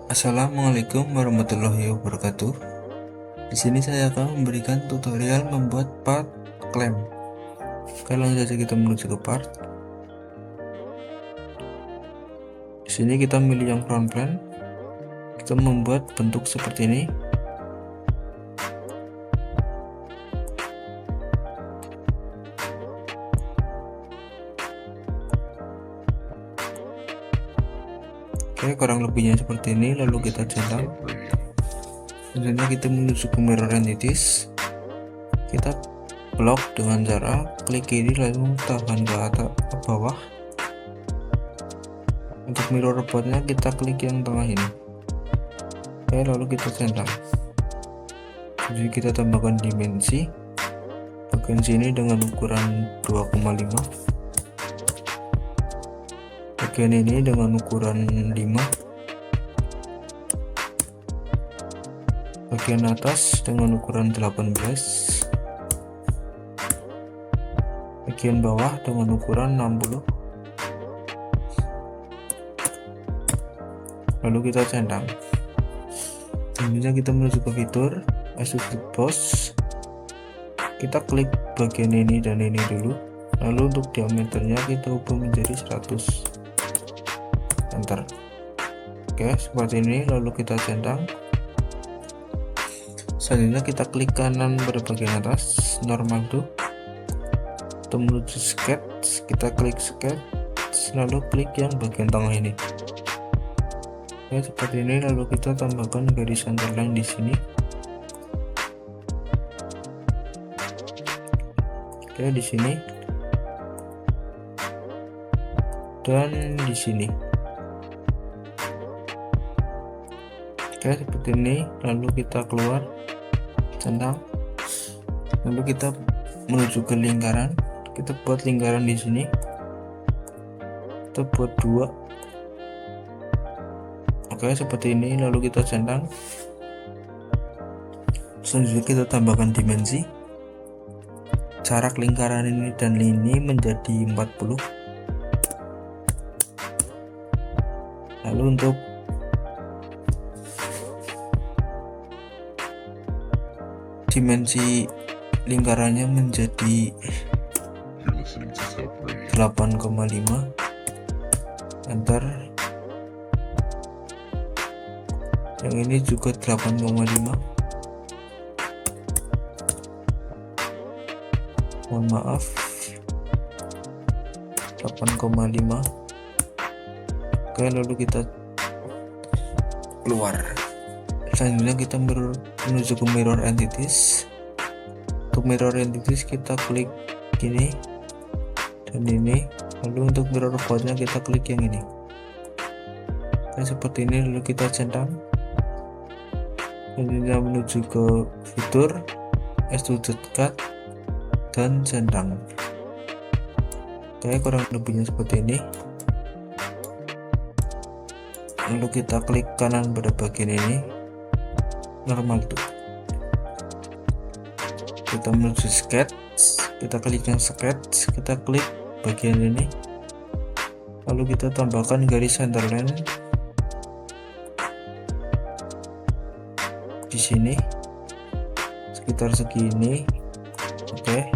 Assalamualaikum warahmatullahi wabarakatuh. Di sini saya akan memberikan tutorial membuat part klem. Oke, langsung saja kita menuju ke part. Di sini kita milih yang front plan. Kita membuat bentuk seperti ini. Oke, kurang lebihnya seperti ini, lalu kita centang. Selanjutnya kita menuju ke mirror entities. Kita blok dengan cara klik kiri lalu tahan ke atas ke bawah. Untuk mirror robotnya kita klik yang tengah ini. Oke, lalu kita centang. Jadi kita tambahkan dimensi bagian sini dengan ukuran 2,5, bagian ini dengan ukuran 5, bagian atas dengan ukuran 18, bagian bawah dengan ukuran 60, lalu kita centang. Selanjutnya kita menuju ke fitur extrude boss. Kita klik bagian ini dan ini dulu, lalu untuk diameternya kita ubah menjadi 100, enter. Oke, seperti ini, lalu kita centang. Selanjutnya kita klik kanan pada bagian atas normal tuh, untuk menuju sketch kita klik sketch, lalu klik yang bagian tengah ini. Oke, seperti ini, lalu kita tambahkan garis underline di sini. Oke, di sini dan di sini. Oke, seperti ini, lalu kita keluar, centang, lalu kita menuju ke lingkaran. Kita buat lingkaran di sini, kita buat 2. Oke, seperti ini, lalu kita centang. Selanjutnya kita tambahkan dimensi. Jarak lingkaran ini dan ini menjadi 40. Lalu untuk dimensi lingkarannya menjadi 8,5, enter. Yang ini juga 8,5. Mohon maaf, 8,5. Oke, lalu kita keluar. Selanjutnya kita menuju ke mirror entities. Untuk mirror entities kita klik gini dan ini, lalu untuk mirror robotnya kita klik yang ini. Oke, seperti ini, lalu kita centang. Selanjutnya menuju ke fitur extrude cut dan centang. Oke, kurang lebihnya seperti ini. Lalu kita klik kanan pada bagian ini normal tuh. Kita menuju sketch, kita klik yang sketch, kita klik bagian ini, lalu kita tambahkan garis underline di sini sekitar segini. Oke,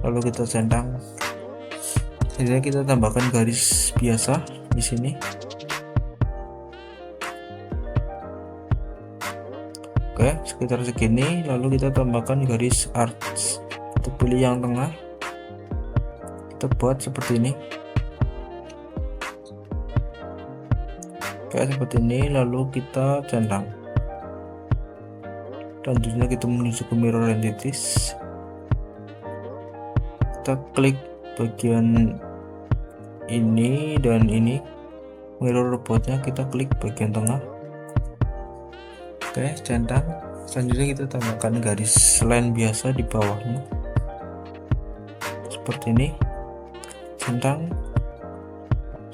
lalu kita centang. Jadi kita tambahkan garis biasa di sini. Oke, sekitar segini, lalu kita tambahkan garis arch. Kita pilih yang tengah, kita buat seperti ini. Oke, seperti ini, lalu kita centang. Selanjutnya kita menuju ke mirror entities. Kita klik bagian ini dan ini, mirror robotnya kita klik bagian tengah. Oke, centang. Selanjutnya kita tambahkan garis line biasa di bawahnya seperti ini, centang.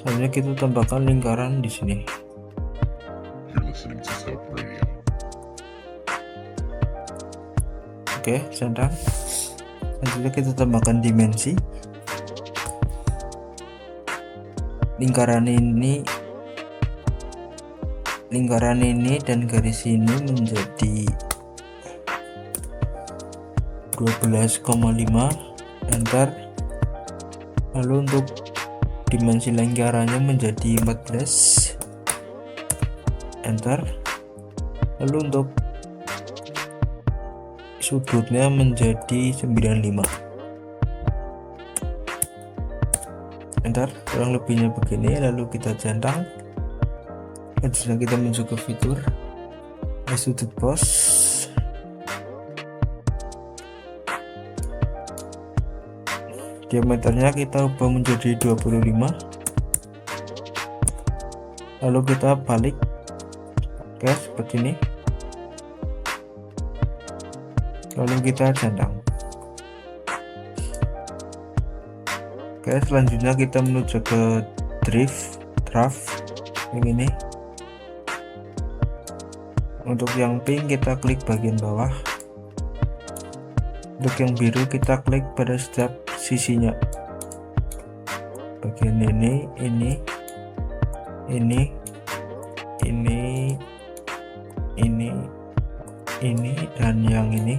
Selanjutnya kita tambahkan lingkaran di sini. Oke, centang. Selanjutnya kita tambahkan dimensi. Lingkaran ini lingkaran ini dan garis ini menjadi 12,5, enter. Lalu untuk dimensi lingkarannya menjadi 14, enter. Lalu untuk sudutnya menjadi 95, enter. Kurang lebihnya begini. Lalu kita centang. Selanjutnya kita masuk ke fitur extrude boss. Diameternya kita ubah menjadi 25, lalu kita balik, oke, seperti ini. Lalu kita centang. Oke, selanjutnya kita menuju ke draft yang ini. Untuk yang pink kita klik bagian bawah, untuk yang biru kita klik pada setiap sisinya, bagian ini dan yang ini.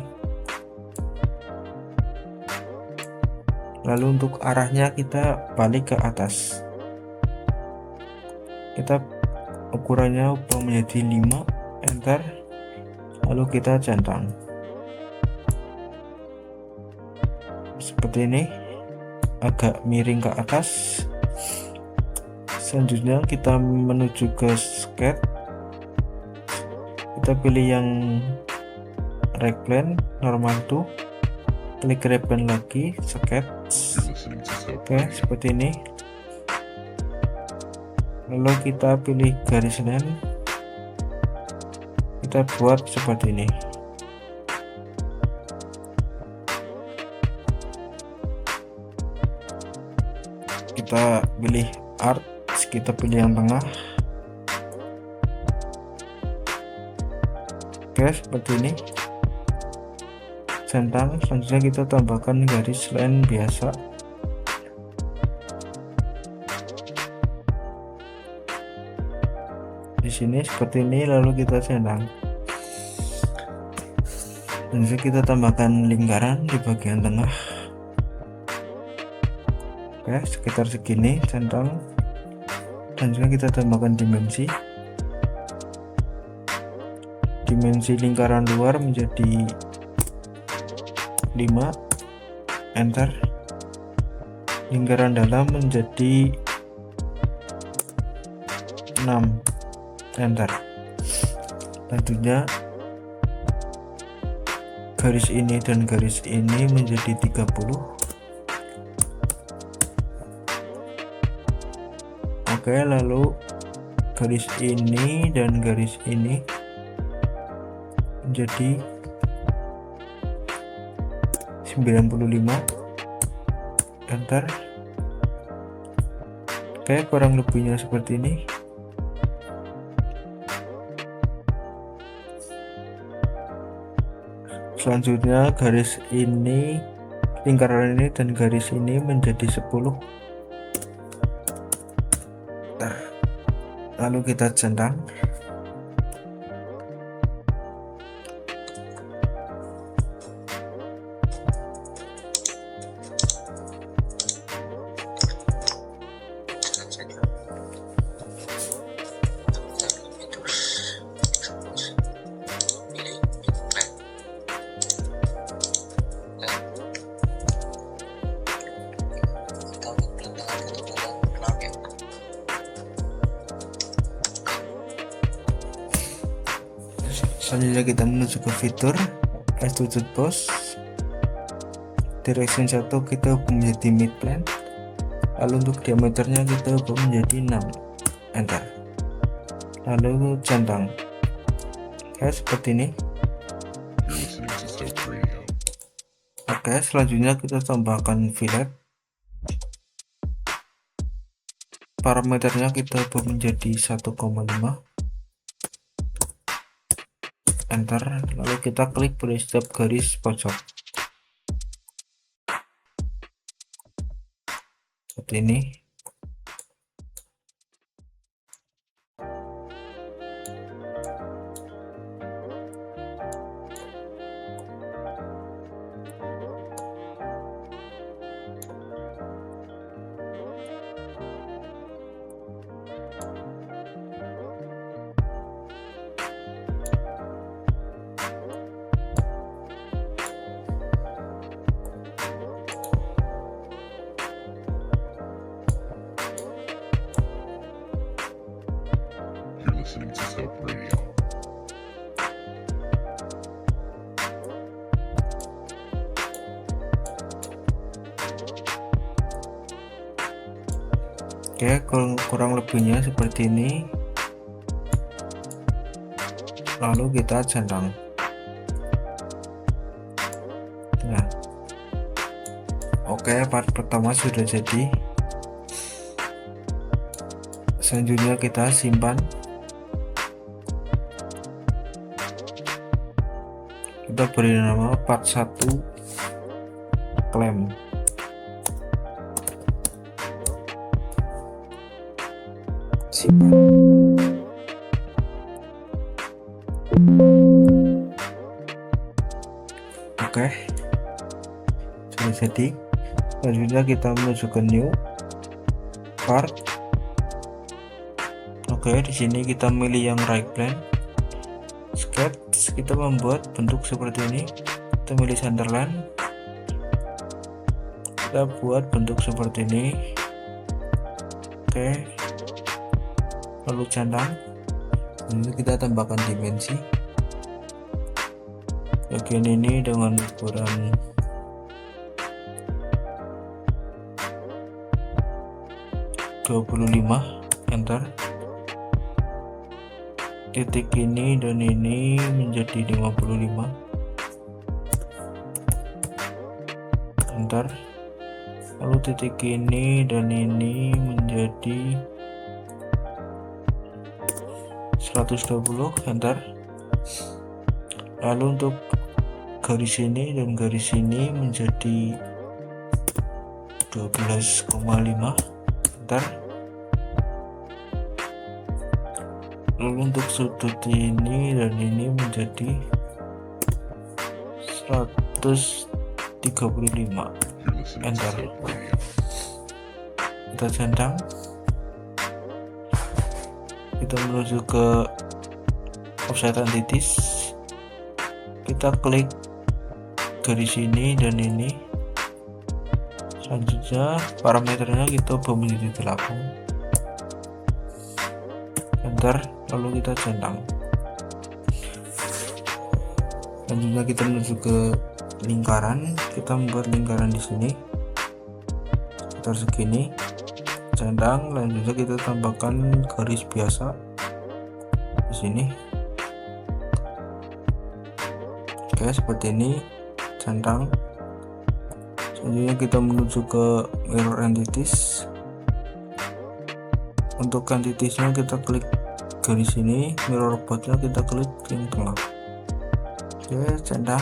Lalu untuk arahnya kita balik ke atas, kita ukurannya ubah menjadi 5, enter. Lalu kita centang seperti ini, agak miring ke atas. Selanjutnya kita menuju ke sketch, kita pilih yang recline normal tuh, klik recline lagi, sketch, oke, seperti ini. Lalu kita pilih garis line, kita buat seperti ini. Kita pilih art, kita pilih yang tengah, oke, seperti ini, centang. Selanjutnya kita tambahkan garis line biasa, di sini seperti ini. Lalu kita centang. Selanjutnya kita tambahkan lingkaran di bagian tengah, oke, sekitar segini, centang. Selanjutnya kita tambahkan dimensi lingkaran luar menjadi 5, enter. Lingkaran dalam menjadi 6, enter. Selanjutnya garis ini dan garis ini menjadi 30, oke. Lalu garis ini dan garis ini menjadi 95, enter. Oke, kurang lebihnya seperti ini. Selanjutnya garis ini, lingkaran ini dan garis ini menjadi 10, lalu kita centang. Selanjutnya kita menuju ke fitur extrude boss. Direction 1 kita ubah menjadi mid plane, lalu untuk diameternya kita ubah menjadi 6, enter. Lalu centang, oke, seperti ini. Oke, selanjutnya kita tambahkan fillet. Parameternya kita ubah menjadi 1,5, enter. Lalu kita klik pada setiap garis pojok seperti ini. listening to Soap Radio. Oke, kurang lebihnya seperti ini. Lalu kita centang. Nah, oke, part pertama sudah jadi. Selanjutnya kita simpan. Kita beri nama part 1 klaim. Simpan. Oke, sudah jadi. Selanjutnya kita menuju ke new part. Oke, di sini kita milih yang right plane. Sketch, kita membuat bentuk seperti ini. Kita milih centerline. Kita buat bentuk seperti ini. Oke, lalu centang. Lalu kita tambahkan dimensi bagian ini dengan ukuran 25. Enter. Titik ini dan ini menjadi 55. Enter. Lalu titik ini dan ini menjadi 120. Enter. Lalu untuk garis ini dan garis ini menjadi 12,5. Enter. Lalu untuk sudut ini dan ini menjadi 135. Enter. Kita centang. Kita menuju ke offset entities. Kita klik garis ini dan ini. Selanjutnya parameternya kita ubah menjadi 8. Enter. Lalu kita centang. Selanjutnya kita menuju ke lingkaran. Kita membuat lingkaran di sini sekitar segini. Centang. Selanjutnya kita tambahkan garis biasa di sini. Oke, seperti ini. Centang. Selanjutnya kita menuju ke mirror entities. Untuk entitiesnya kita klik garis ini, mirror boardnya kita klik yang tengah. Oke, centang.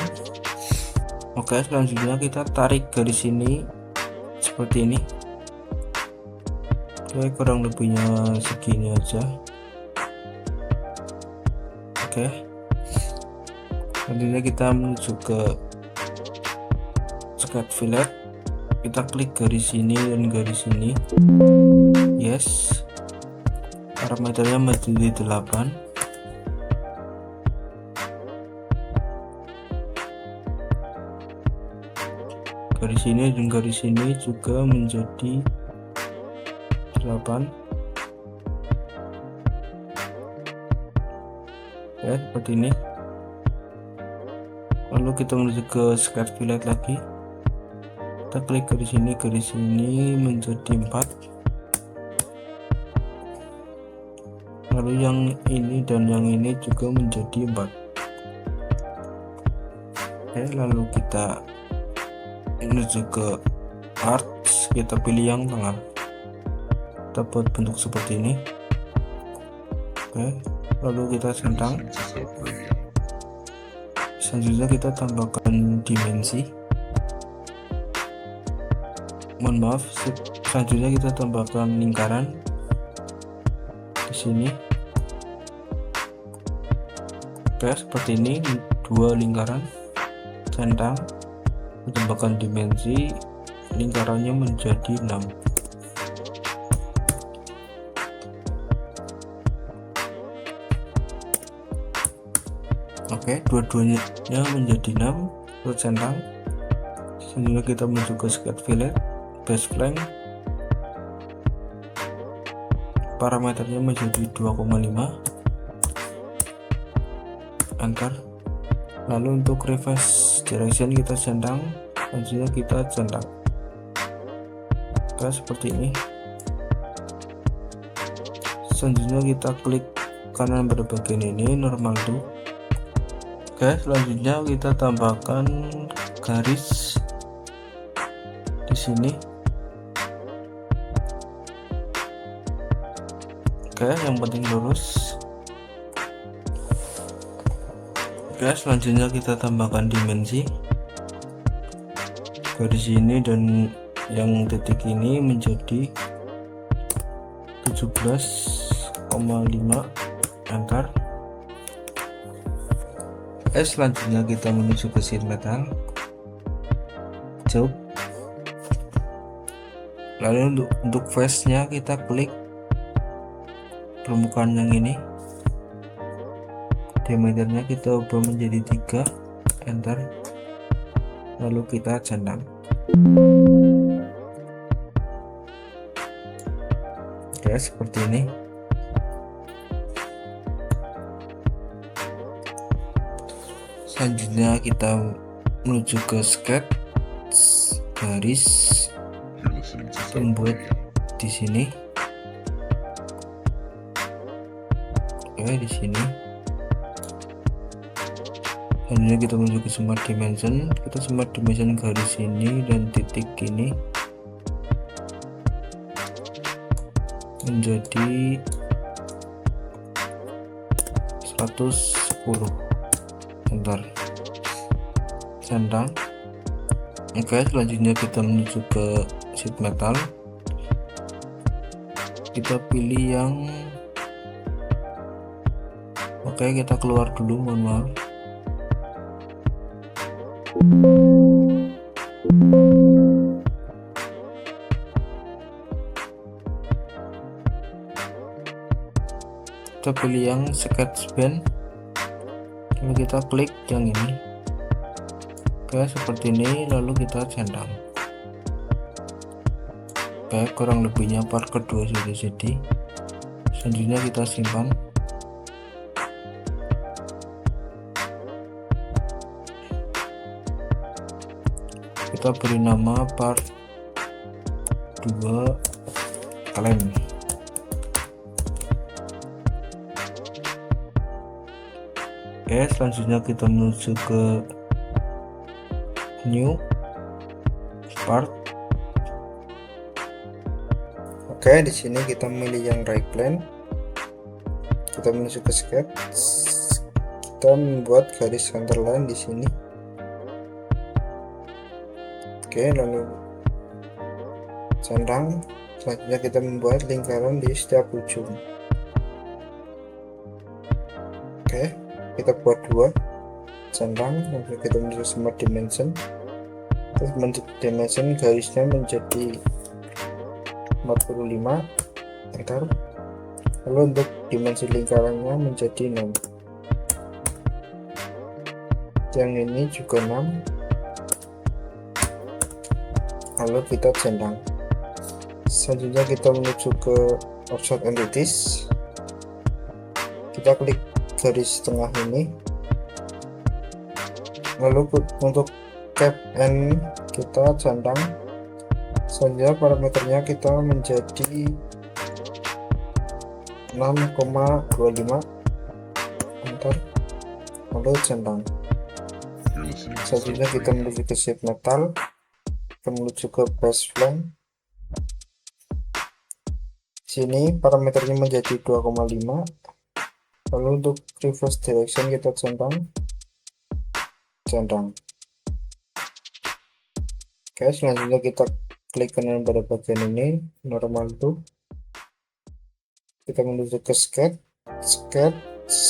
Oke, selanjutnya kita tarik garis ini seperti ini. Oke, kurang lebihnya segini aja. Oke, selanjutnya kita menuju ke sketch fillet. Kita klik garis ini dan garis ini. Yes. Parameternya menjadi 8. Garis ini dan garis ini juga menjadi 8. Ya, seperti ini. Lalu kita menuju ke sketch fillet lagi. Kita klik garis ini menjadi 4. Lalu yang ini dan yang ini juga menjadi 4. Oke, lalu kita menuju ke arts. Kita pilih yang tengah. Kita buat bentuk seperti ini. Oke, lalu kita centang. Selanjutnya kita tambahkan dimensi. Mohon maaf, selanjutnya kita tambahkan lingkaran di sini. Oke, seperti ini, 2 lingkaran. Centang. Tambahkan dimensi, lingkarannya menjadi 6. Oke, dua-duanya menjadi 6. Lalu centang. Selanjutnya kita menuju ke sketch fillet, base flank. Parameternya menjadi 2,5. enter. Lalu untuk reverse direction kita centang, selanjutnya kita centang. Oke, seperti ini. Selanjutnya kita klik kanan pada bagian ini, normal to. Oke, selanjutnya kita tambahkan garis di sini. Oke, yang penting lurus. Oke, selanjutnya kita tambahkan dimensi garis ini dan yang titik ini menjadi 17,5, enter. Oke, selanjutnya kita menuju ke sheet metal, jauh. Lalu untuk face nya kita klik permukaan yang ini, diameternya kita ubah menjadi 3, enter. Lalu kita centang. Oke, seperti ini. Selanjutnya kita menuju ke sketch, garis, membuat di sini. Oke, di sini. Selanjutnya kita menuju ke smart dimension, kita smart dimension garis ini dan titik ini menjadi 110, enter, centang. Oke, selanjutnya kita menuju ke sheet metal, kita pilih yang oke, kita keluar dulu, mohon maaf. Kita pilih yang sketch band, lalu kita klik yang ini. Oke, seperti ini, lalu kita centang. Oke, kurang lebihnya part kedua sudah jadi. Selanjutnya kita simpan. Kita beri nama part 2 klem. Oke, selanjutnya kita menuju ke new part. Oke, di sini kita memilih yang right plane. Kita menuju ke sketch. Kita membuat garis centerline di sini. Oke, lalu centang. Selanjutnya kita membuat lingkaran di setiap ujung. Oke, kita buat 2, centang. Lalu kita menuju smart dimension. Terus dimension garisnya menjadi 45, enter. Lalu untuk dimensi lingkarannya menjadi 6. Yang ini juga 6. Lalu kita centang. Selanjutnya kita menuju ke offset entities. Kita klik garis tengah ini. Lalu untuk cap and kita centang. Selanjutnya parameternya kita menjadi 6,25, enter. Lalu centang. Selanjutnya kita menuju ke sheet metal, kita menuju ke base plane. Sini parameternya menjadi 2,5. Lalu untuk reverse direction kita centang. Oke, selanjutnya kita klik kanan pada bagian ini, normal to. Kita menuju ke sketch,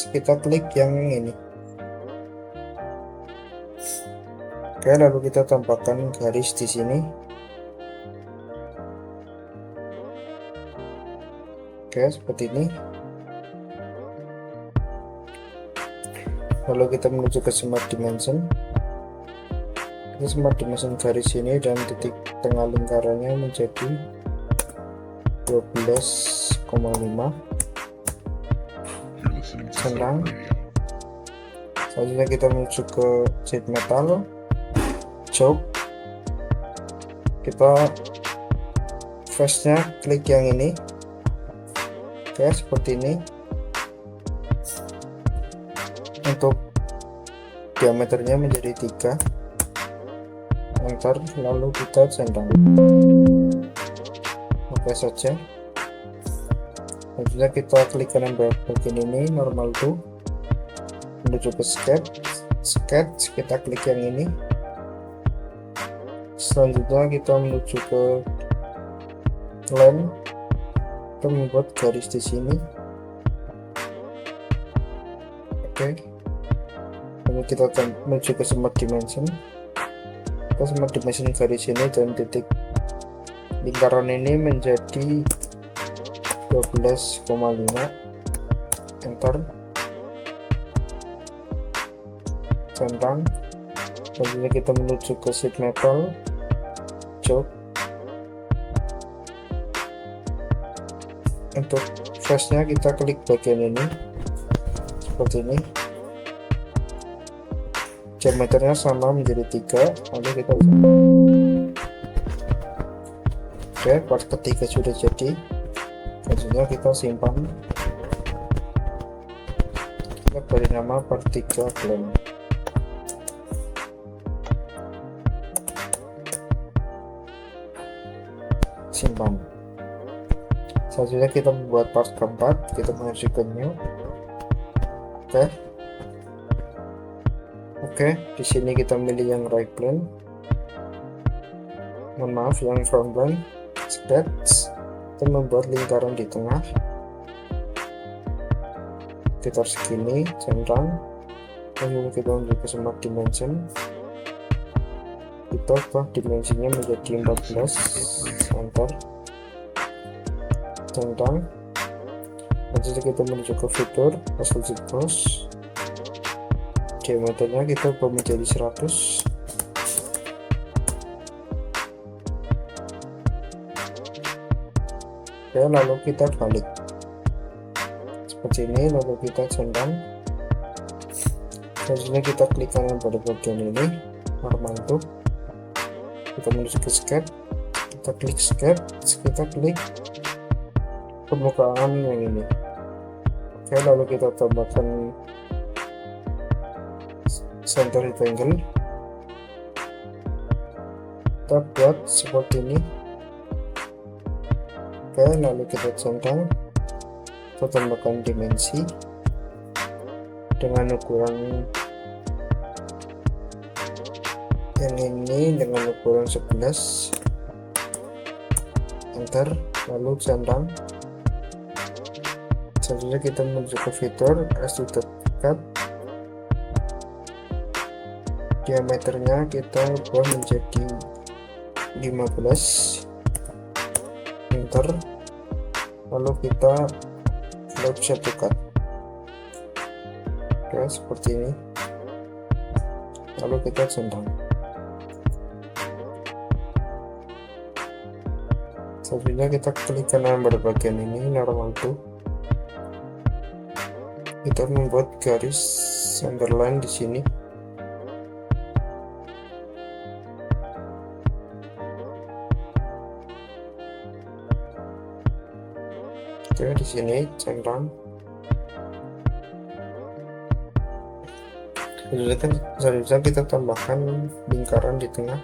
kita klik yang ini. Oke, lalu kita tambahkan garis di sini. Oke, seperti ini. Lalu kita menuju ke smart dimension. Ini smart dimension garis ini dan titik tengah lingkarannya menjadi 12,5, centang. Selanjutnya kita menuju ke sheet metal, choke. Kita face nya klik yang ini. Oke, seperti ini. Untuk diameternya menjadi 3, enter, lalu kita centang. Oke saja. Selanjutnya kita klik kanan bagian ini, normal to, menuju ke sketch, kita klik yang ini. Selanjutnya kita menuju ke line, kita membuat garis di sini. Oke, lalu kita menuju ke smart dimension. Kita smart dimension garis ini dan titik lingkaran ini menjadi 12,5, enter, centang. Selanjutnya kita menuju ke sheet metal, choke. Untuk face nya kita klik bagian ini seperti ini, diameternya sama menjadi 3, lalu kita oke, part ketiga sudah jadi. Selanjutnya kita simpan, kita beri nama part 3 blend. Simpan. Selanjutnya kita membuat part keempat, kita menuju ke new. Oke, di sini kita milih yang right blend, yang front blend, sketch. Kita membuat lingkaran di tengah, sekitar segini, centang. Kemudian kita menuju ke smart dimension, kita ubah dimensinya menjadi 14, enter, centang. Selanjutnya kita menuju ke fitur, exclusive boss, diameternya kita ubah menjadi 100. Oke, lalu kita balik seperti ini, lalu kita centang. Selanjutnya kita klik kanan pada bagian ini, normal to, kita menuju ke sketch, kita klik sketch, kita klik permukaan yang ini. Oke, lalu kita tambahkan center rectangle, kita buat seperti ini. Oke, lalu kita centang, kita tambahkan dimensi dengan ukuran yang ini dengan ukuran 11, enter, lalu centang. Selanjutnya kita menuju ke fitur extrude cut, diameternya kita ubah menjadi 15, enter, lalu kita flip satu cut. Oke, seperti ini, lalu kita centang. Selanjutnya kita klik kanan pada bagian ini, normal to, kita membuat garis underline di sini. Oke, di sini centang. Selanjutnya kita tambahkan lingkaran di tengah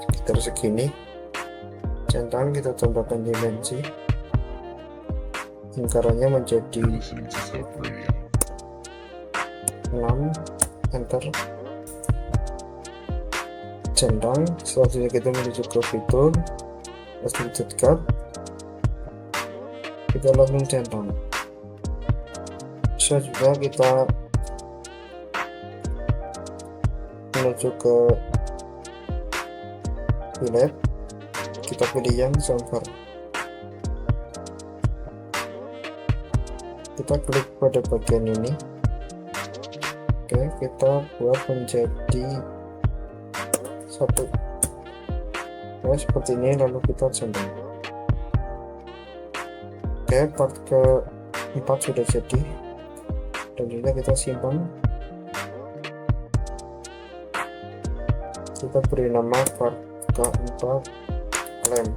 sekitar segini, centang, kita tambahkan dimensi lingkarannya menjadi 6, enter, centang. Selanjutnya kita menuju ke fitur extrude cut, kita langsung centang. Selanjutnya kita menuju ke fillet, kita pilih yang chamfer, kita klik pada bagian ini. Oke, kita buat menjadi 1. Nah, seperti ini, lalu kita centang. Oke, part keempat sudah jadi. dan juga kita simpan. Kita beri nama Varka 4 lem.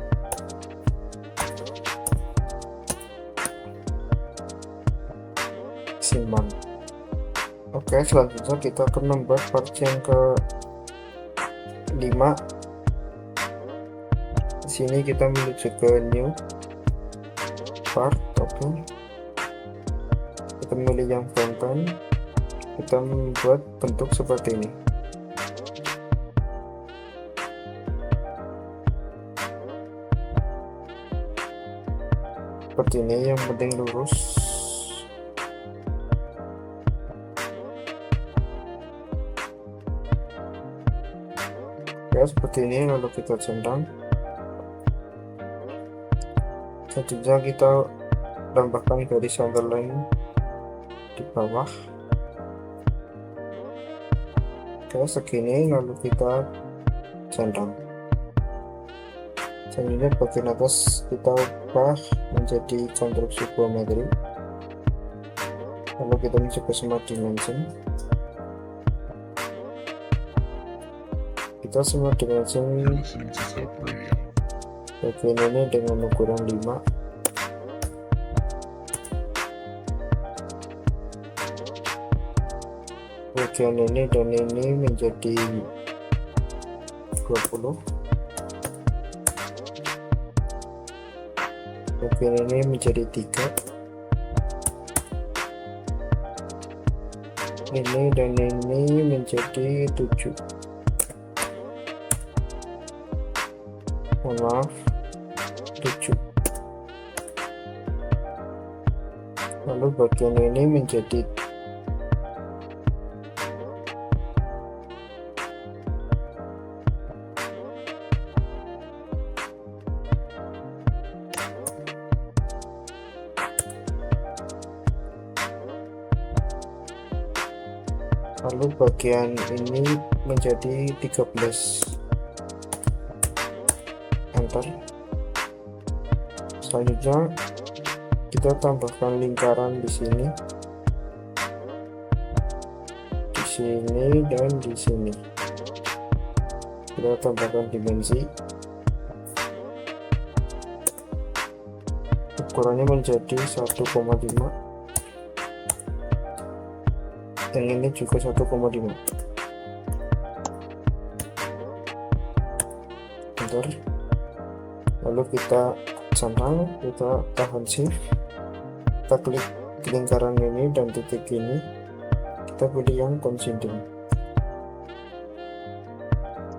Simpan. Oke, selanjutnya kita akan membuat part yang ke 5. Sini kita menuju ke new part. Oke, kita memilih yang frontend, kita membuat bentuk seperti ini. Seperti ini, yang penting lurus. Ya, seperti ini, lalu kita centang. Selanjutnya kita tambahkan garis underline di bawah. Oke, segini, lalu kita centang. Selanjutnya bagian atas kita ubah menjadi konstruksi geometri, lalu kita mencoba smart dimension. Kita smart dimension bagian ini dengan ukuran 5. Bagian ini dan ini menjadi 20. Bagian ini menjadi 3. Ini dan ini menjadi 7. Mohon maaf, 7. Lalu bagian ini menjadi 13. Lalu bagian ini menjadi 13. Enter. Selanjutnya kita tambahkan lingkaran di sini, dan di sini. Kita tambahkan dimensi. Ukurannya menjadi 1,5. Yang ini juga 1,5. Enter. Lalu kita centang, kita tahan shift, kita klik lingkaran ini dan titik ini, kita pilih yang coinciding.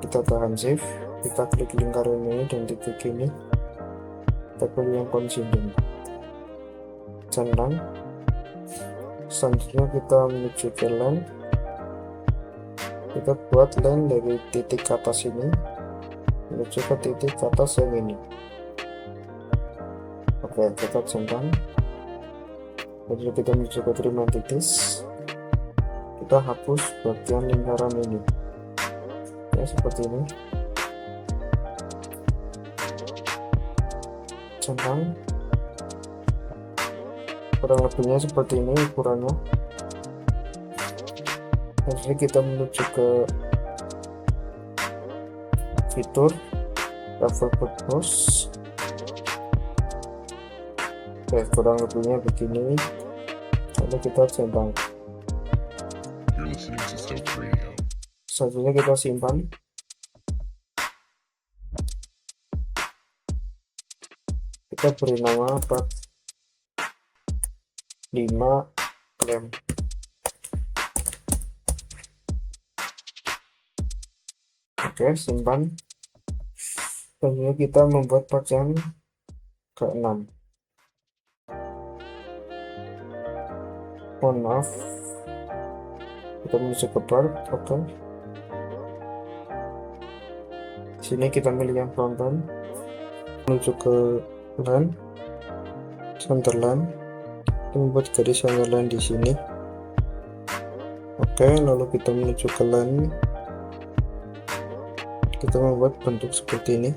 Kita tahan shift, kita klik lingkaran ini dan titik ini, kita pilih yang coinciding. Centang. Selanjutnya kita menuju ke line, kita buat line dari titik ke atas ini menuju ke titik ke atas yang ini. Oke, kita centang. Lalu kita menuju ke trim entities, kita hapus bagian lingkaran ini ya, seperti ini. Centang. Kurang lebihnya seperti ini ukurannya. Jadi kita menuju ke fitur cover purpose. Oke, kurang lebihnya begini. Lalu kita centang. Selanjutnya kita simpan. Kita beri nama part 5 lem. Oke, simpan. Selanjutnya kita membuat part yang ke-6. Mohon maaf, kita menuju ke part. Oke, sini kita pilih yang frontend, menuju ke line, center line, membuat garis underline di sini. Oke, lalu kita menuju ke line, kita membuat bentuk seperti ini.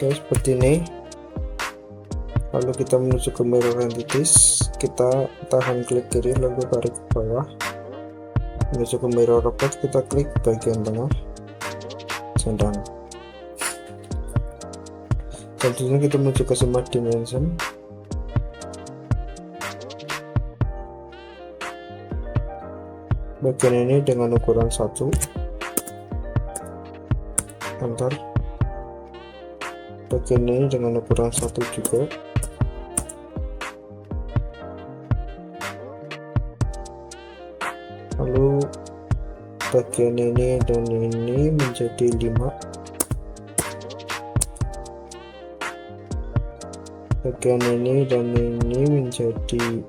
Oke, seperti ini. Lalu kita menuju ke mirror entities, kita tahan klik kiri lalu tarik ke bawah menuju ke mirror robot, kita klik bagian tengah, centang. Selanjutnya kita menuju ke smart dimension, bagian ini dengan ukuran 1, enter. Bagian ini dengan ukuran 1 juga, lalu bagian ini dan ini menjadi 5, bagian ini dan ini menjadi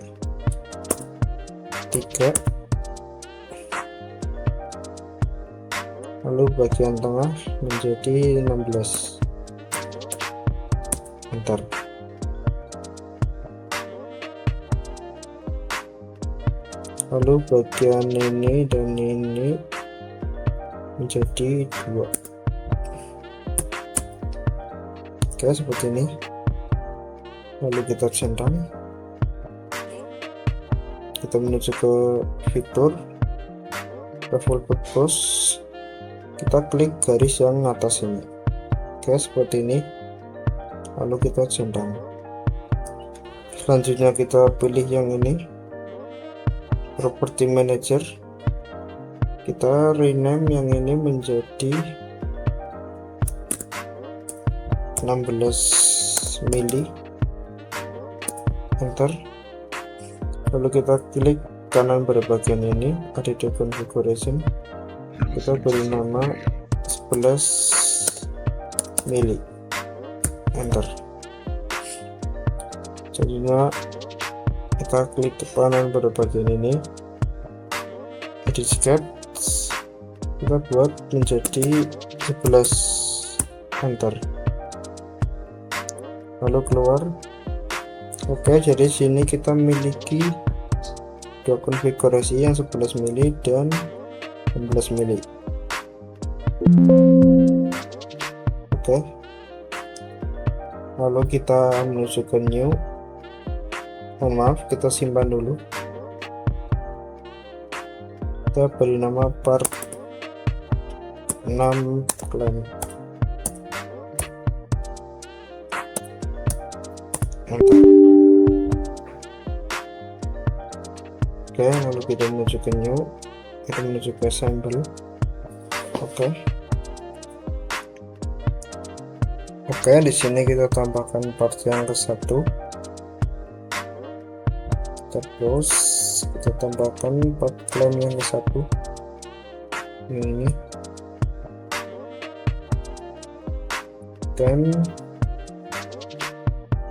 3, lalu bagian tengah menjadi 16, enter. Lalu bagian ini dan ini menjadi 2. Oke, seperti ini. Lalu kita centang, kita menuju ke fitur level purpose, kita klik garis yang atas ini. Oke, seperti ini. Lalu kita centang. Selanjutnya kita pilih yang ini, property manager, kita rename yang ini menjadi 16 mili, enter. Lalu kita klik kanan pada bagian ini, ada di configuration, kita beri nama 11 mili, enter. Selanjutnya kita klik ke kanan pada bagian ini, edit sketch, kita buat menjadi 11, enter. Lalu keluar. Oke, jadi sini kita memiliki dua konfigurasi, yang 11 mili dan 16 mili. Oke, lalu kita menuju ke new. Mohon maaf, kita simpan dulu, kita beri nama part 6 claim, enter. Oke, lalu kita menuju ke new, kita menuju ke assemble. Oke, di sini kita tambahkan part yang ke-1, terus kita tambahkan part claim yang ke-1 ini, dan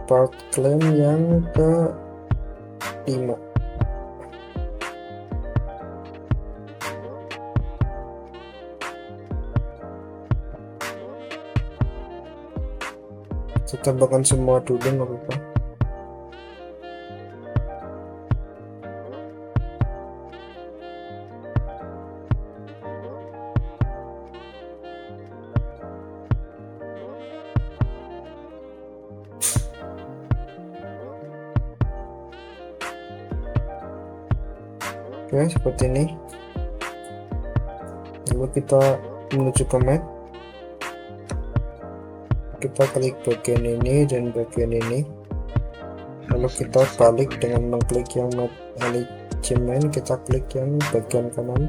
part claim yang ke-5. Kita tambahkan semua dulu, nggak apa-apa. Oke, seperti ini. Lalu kita menuju ke map, kita klik bagian ini dan bagian ini, lalu kita balik dengan mengklik yang map alignment, kita klik yang bagian kanan.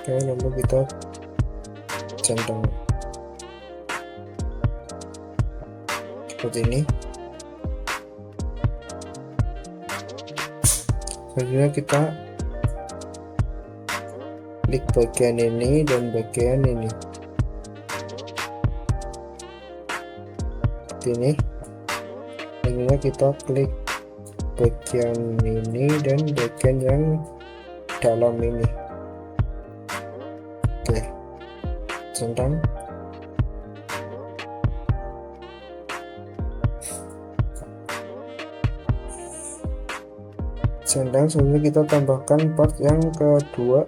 Oke, lalu kita centang seperti ini. Selanjutnya kita klik bagian ini dan bagian ini, seperti ini. Selanjutnya kita klik bagian ini dan bagian yang dalam ini. Oke, centang. Selanjutnya kita tambahkan part yang kedua,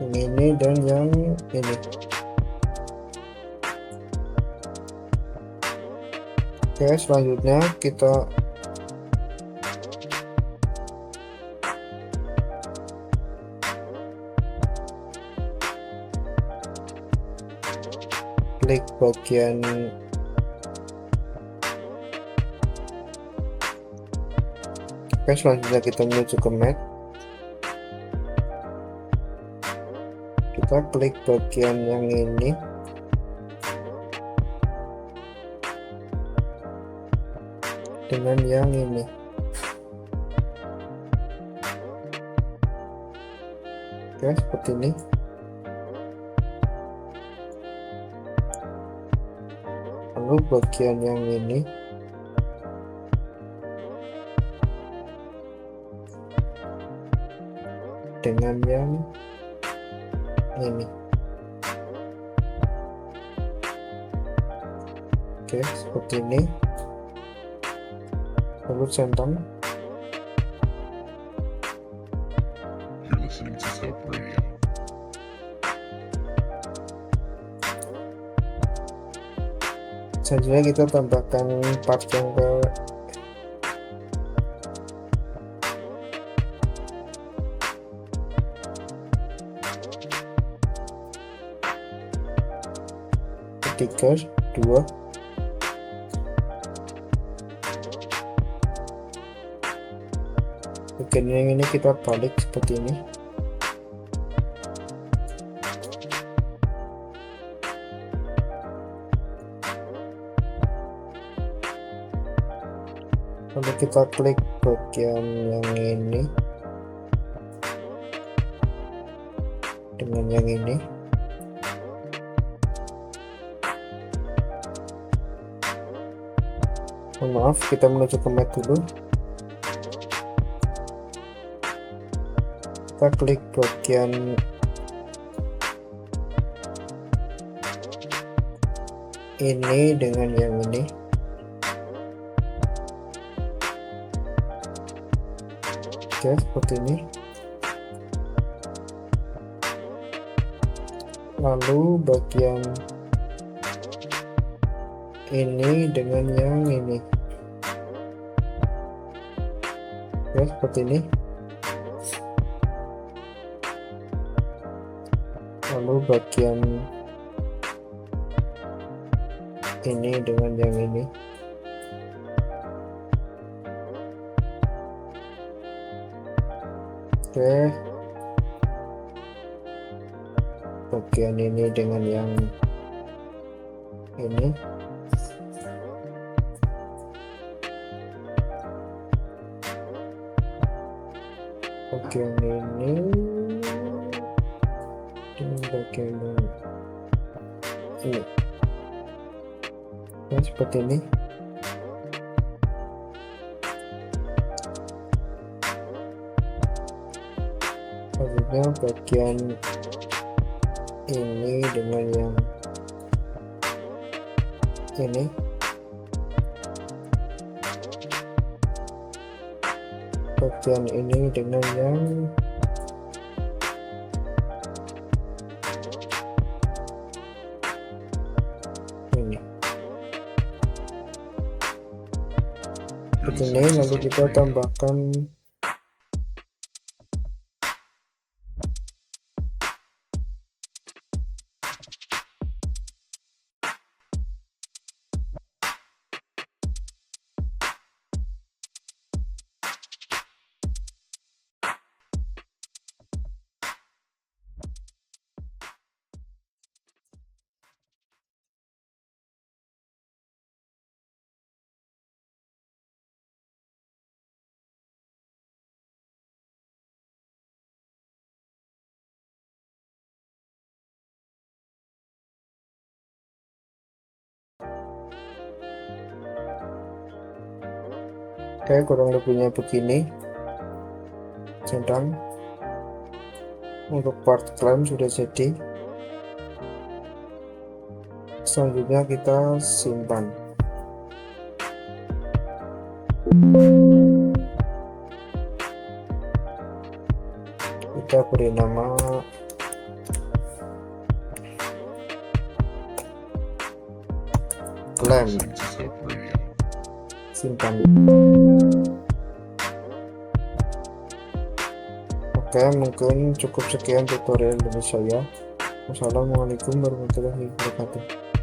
yang ini dan yang ini. Oke, selanjutnya kita klik bagian selanjutnya kita menuju ke mat. Kita klik bagian yang ini dengan yang ini. Oke, seperti ini. Lalu bagian yang ini dengan yang ini. Oke, seperti ini. Lalu centang. You're listening to Soap Radio. Selanjutnya kita tambahkan part yang ke ketiga, 2. Bagian yang ini kita balik seperti ini. Lalu kita klik bagian yang ini dengan yang ini. Maaf, kita menuju ke mat dulu. Kita klik bagian ini dengan yang ini. Oke, seperti ini. Lalu bagian ini dengan yang ini. Oke, seperti ini. Lalu bagian ini dengan yang ini. Oke, bagian ini dengan yang ini. Bagian ini dengan bagian ini. Ya, seperti ini. Selanjutnya bagian ini dengan yang ini. Bagian ini dengan yang ini. Seperti ini. Lalu kita tambahkan kayak kurang lebihnya begini. Centang. Untuk part klaim sudah jadi. Selanjutnya kita simpan. Kita beri nama klaim, Listening to Sub Radio. simpan. Oke, mungkin cukup sekian tutorial dari saya. Wassalamualaikum warahmatullahi wabarakatuh.